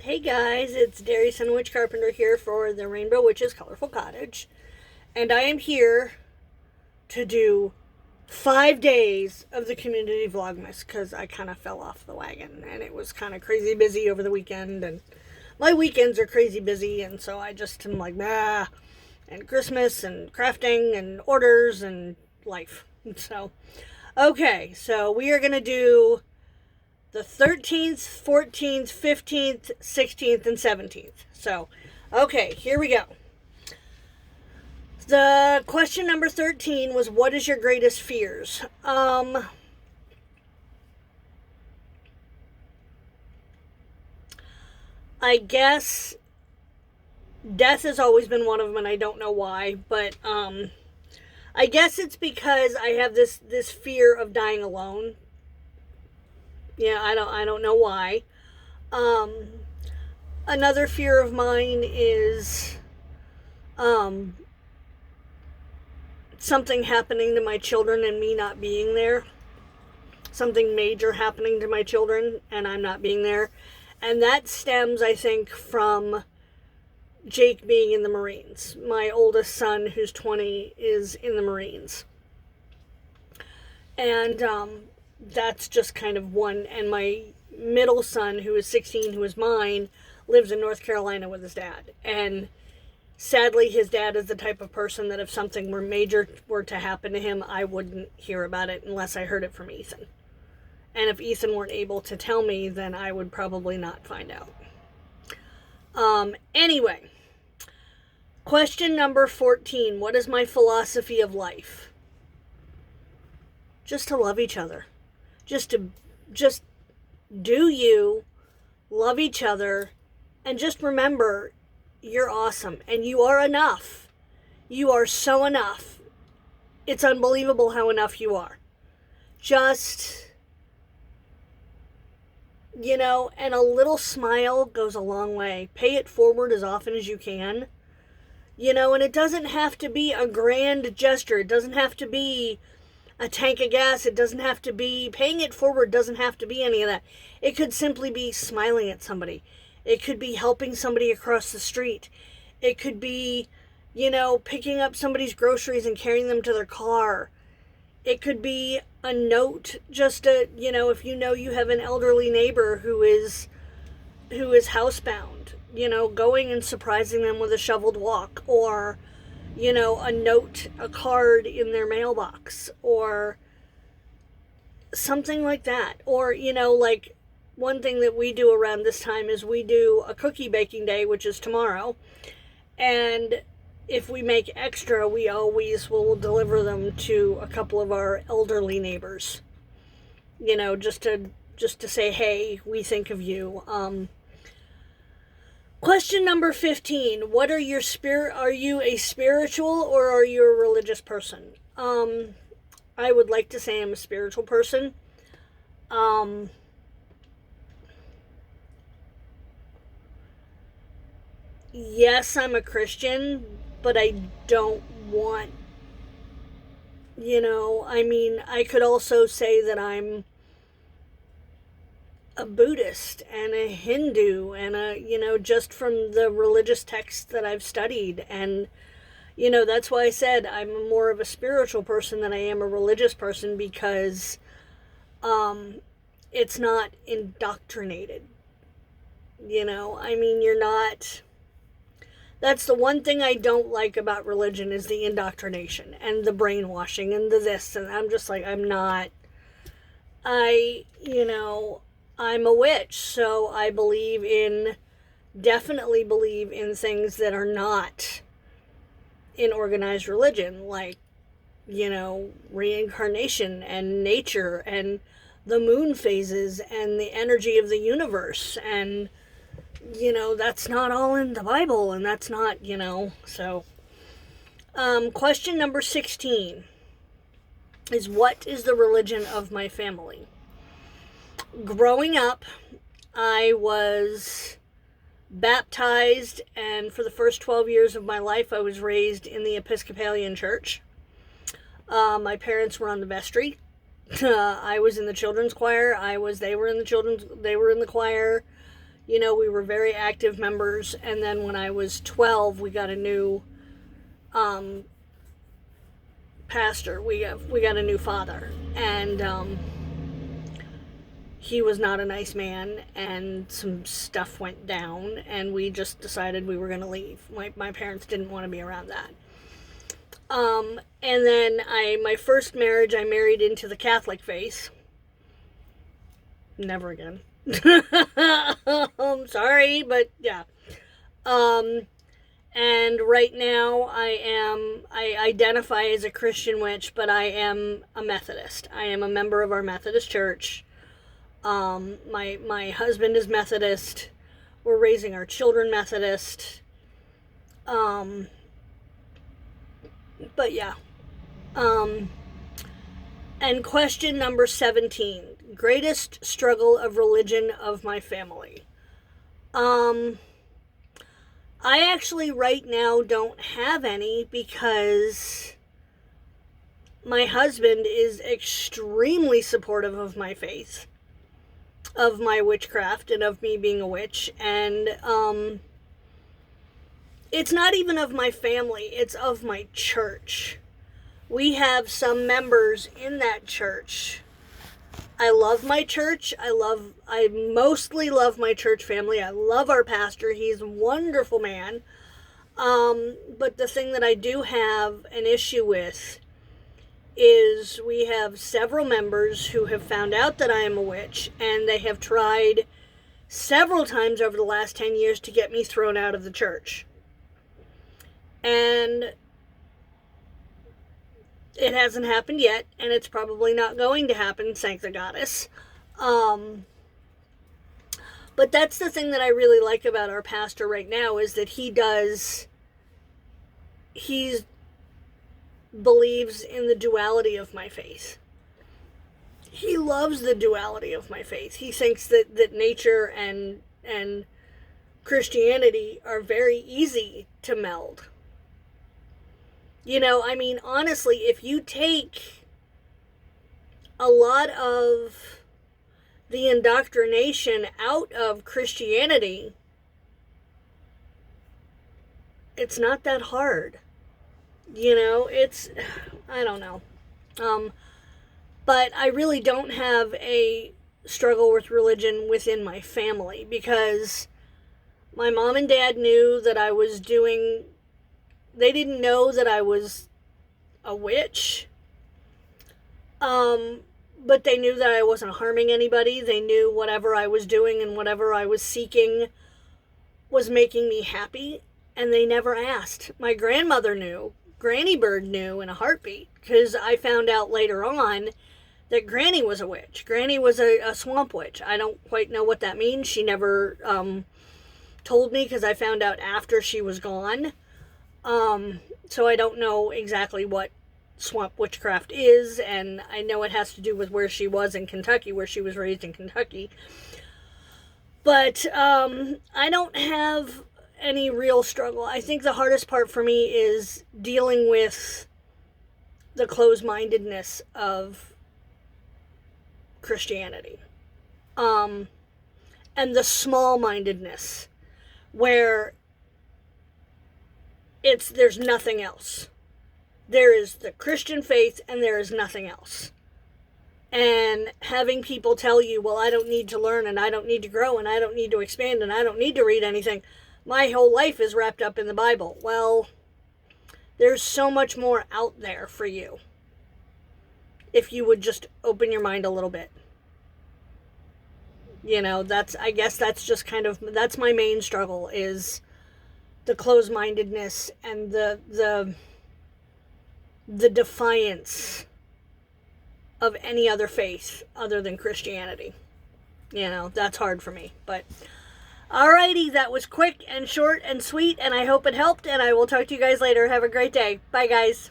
Hey guys, it's Darius and Witch Carpenter here for the Rainbow Witch's Colorful Cottage. And I am here to do 5 days of the community Vlogmas because I kind of fell off the wagon and it was kind of crazy busy over the weekend. And my weekends are crazy busy, and so I just am like, nah. And Christmas and crafting and orders and life. So, okay, so we are going to do the 13th, 14th, 15th, 16th, and 17th. So, okay, here we go. The question number 13 was, what is your greatest fears? I guess death has always been one of them, and I don't know why, but I guess it's because I have this fear of dying alone. Yeah, I don't know why. Um, Another fear of mine is something happening to my children and me not being there. Something major happening to my children and I'm not being there. And that stems, I think, from Jake being in the Marines. My oldest son, who's 20, is in the Marines. And that's just kind of one. And my middle son, who is 16, who is mine, lives in North Carolina with his dad. And sadly, his dad is the type of person that if something major were to happen to him, I wouldn't hear about it unless I heard it from Ethan. And if Ethan weren't able to tell me, then I would probably not find out. Anyway, question number 14. What is my philosophy of life? Just to love each other. Just do you, love each other, and just remember, you're awesome, and you are enough. You are so enough. It's unbelievable how enough you are. Just, and a little smile goes a long way. Pay it forward as often as you can. And it doesn't have to be a grand gesture. It doesn't have to be a tank of gas. It doesn't have to be, paying it forward doesn't have to be any of that. It could simply be smiling at somebody. It could be helping somebody across the street. It could be, picking up somebody's groceries and carrying them to their car. It could be a note, just if you have an elderly neighbor who is housebound, going and surprising them with a shoveled walk, or, a note, a card in their mailbox, or something like that. Or, like one thing that we do around this time is we do a cookie baking day, which is tomorrow. And if we make extra, we always will deliver them to a couple of our elderly neighbors. Just to say, hey, we think of you. Question number 15. What are your are you a spiritual or are you a religious person? I would like to say I'm a spiritual person. Yes, I'm a Christian, but I don't want, I could also say that I'm a Buddhist and a Hindu and just from the religious texts that I've studied. And, that's why I said I'm more of a spiritual person than I am a religious person, because it's not indoctrinated. You're not. That's the one thing I don't like about religion, is the indoctrination and the brainwashing and the this. And I'm just like, I'm not. I'm a witch, so I definitely believe in things that are not in organized religion, like, reincarnation and nature and the moon phases and the energy of the universe. And, that's not all in the Bible, and that's not, so. Question number 16 is, what is the religion of my family? Growing up, I was baptized, and for the first 12 years of my life, I was raised in the Episcopalian Church. My parents were on the vestry. I was in the children's choir. They were in the choir. You know, we were very active members, and then when I was 12, we got a new pastor. We got a new father, and he was not a nice man, and some stuff went down, and we just decided we were going to leave. My parents didn't want to be around that. And then my first marriage, I married into the Catholic faith. Never again. I'm sorry, but yeah. And right now I identify as a Christian witch, but I am a Methodist. I am a member of our Methodist church. My husband is Methodist. We're raising our children Methodist. But yeah. And question number 17. Greatest struggle of religion of my family. I actually right now don't have any because my husband is extremely supportive of my faith, of my witchcraft, and of me being a witch. And it's not even of my family, it's of my church. We have some members in that church. I love my church. I mostly love my church family. I love our pastor. He's a wonderful man. But the thing that I do have an issue with is we have several members who have found out that I am a witch, and they have tried several times over the last 10 years to get me thrown out of the church. And it hasn't happened yet, and it's probably not going to happen, thank the goddess. But that's the thing that I really like about our pastor right now, is that he believes in the duality of my faith. He loves the duality of my faith. He thinks that nature and Christianity are very easy to meld. You know, I mean, honestly, if you take a lot of the indoctrination out of Christianity, it's not that hard. You know, I don't know. But I really don't have a struggle with religion within my family, because my mom and dad knew that they didn't know that I was a witch. But they knew that I wasn't harming anybody. They knew whatever I was doing and whatever I was seeking was making me happy. And they never asked. My grandmother knew. Granny Bird knew in a heartbeat. Because I found out later on that Granny was a witch. Granny was a swamp witch. I don't quite know what that means. She never told me, because I found out after she was gone. So I don't know exactly what swamp witchcraft is, and I know it has to do with where she was in Kentucky, where she was raised in Kentucky. But I don't have any real struggle. I think the hardest part for me is dealing with the closed-mindedness of Christianity. And the small-mindedness, where there's nothing else. There is the Christian faith, and there is nothing else. And having people tell you, well, I don't need to learn, and I don't need to grow, and I don't need to expand, and I don't need to read anything. My whole life is wrapped up in the Bible. Well, there's so much more out there for you if you would just open your mind a little bit. You know, I guess that's just that's my main struggle, is the closed-mindedness and the defiance of any other faith other than Christianity. You know, that's hard for me. But alrighty, that was quick and short and sweet, and I hope it helped, and I will talk to you guys later. Have a great day. Bye, guys.